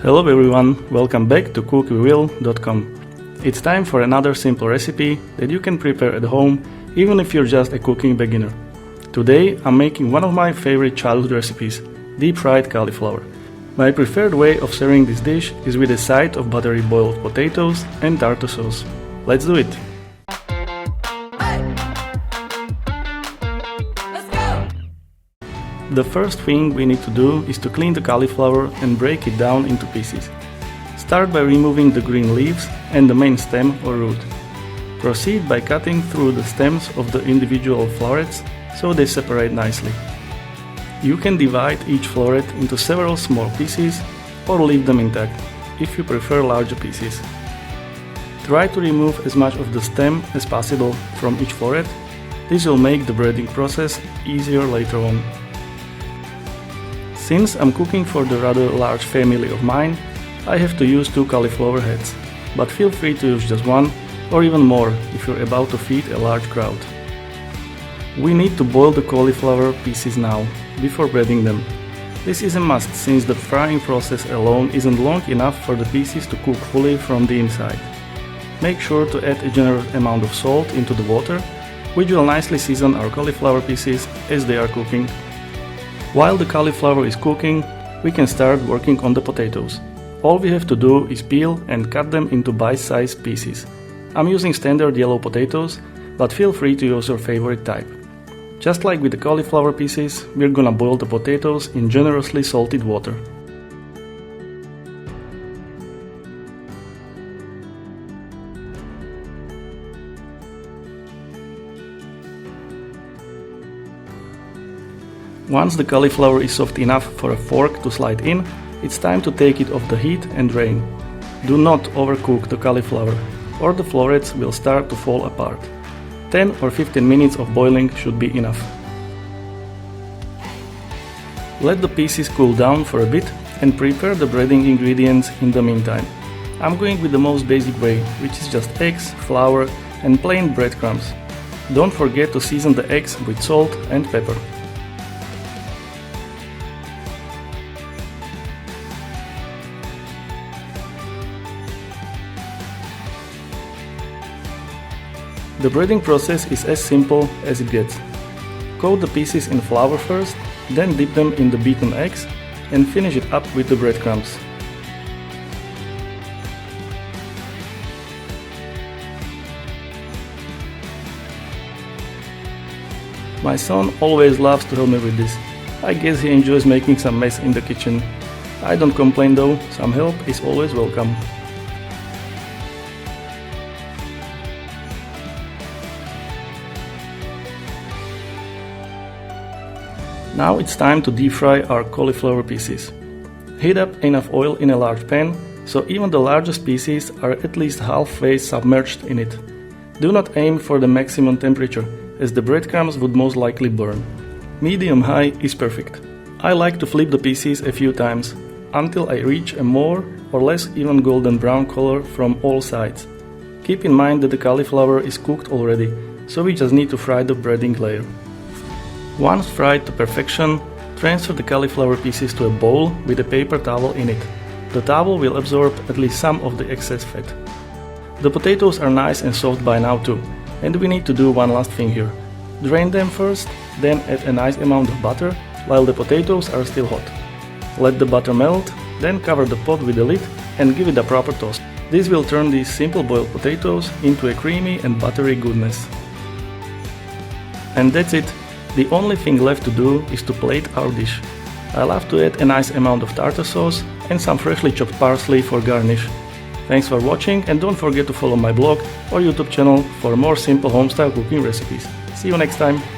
Hello everyone, welcome back to cookwithwill.com. It's time for another simple recipe that you can prepare at home even if you're just a cooking beginner. Today I'm making one of my favorite childhood recipes, deep fried cauliflower. My preferred way of serving this dish is with a side of buttery boiled potatoes and tartar sauce. Let's do it! The first thing we need to do is to clean the cauliflower and break it down into pieces. Start by removing the green leaves and the main stem or root. Proceed by cutting through the stems of the individual florets so they separate nicely. You can divide each floret into several small pieces or leave them intact, if you prefer larger pieces. Try to remove as much of the stem as possible from each floret. This will make the breading process easier later on. Since I'm cooking for the rather large family of mine, I have to use 2 cauliflower heads, but feel free to use just one or even more if you're about to feed a large crowd. We need to boil the cauliflower pieces now, before breading them. This is a must since the frying process alone isn't long enough for the pieces to cook fully from the inside. Make sure to add a generous amount of salt into the water, which will nicely season our cauliflower pieces as they are cooking. While the cauliflower is cooking, we can start working on the potatoes. All we have to do is peel and cut them into bite-sized pieces. I'm using standard yellow potatoes, but feel free to use your favorite type. Just like with the cauliflower pieces, we're gonna boil the potatoes in generously salted water. Once the cauliflower is soft enough for a fork to slide in, it's time to take it off the heat and drain. Do not overcook the cauliflower, or the florets will start to fall apart. 10 or 15 minutes of boiling should be enough. Let the pieces cool down for a bit and prepare the breading ingredients in the meantime. I'm going with the most basic way, which is just eggs, flour and plain breadcrumbs. Don't forget to season the eggs with salt and pepper. The breading process is as simple as it gets. Coat the pieces in flour first, then dip them in the beaten eggs and finish it up with the breadcrumbs. My son always loves to help me with this. I guess he enjoys making some mess in the kitchen. I don't complain though, some help is always welcome. Now it's time to deep fry our cauliflower pieces. Heat up enough oil in a large pan, so even the largest pieces are at least halfway submerged in it. Do not aim for the maximum temperature, as the breadcrumbs would most likely burn. Medium-high is perfect. I like to flip the pieces a few times, until I reach a more or less even golden brown color from all sides. Keep in mind that the cauliflower is cooked already, so we just need to fry the breading layer. Once fried to perfection, transfer the cauliflower pieces to a bowl with a paper towel in it. The towel will absorb at least some of the excess fat. The potatoes are nice and soft by now too, and we need to do one last thing here. Drain them first, then add a nice amount of butter while the potatoes are still hot. Let the butter melt, then cover the pot with a lid and give it a proper toss. This will turn these simple boiled potatoes into a creamy and buttery goodness. And that's it. The only thing left to do is to plate our dish. I love to add a nice amount of tartar sauce and some freshly chopped parsley for garnish. Thanks for watching and don't forget to follow my blog or YouTube channel for more simple homestyle cooking recipes. See you next time!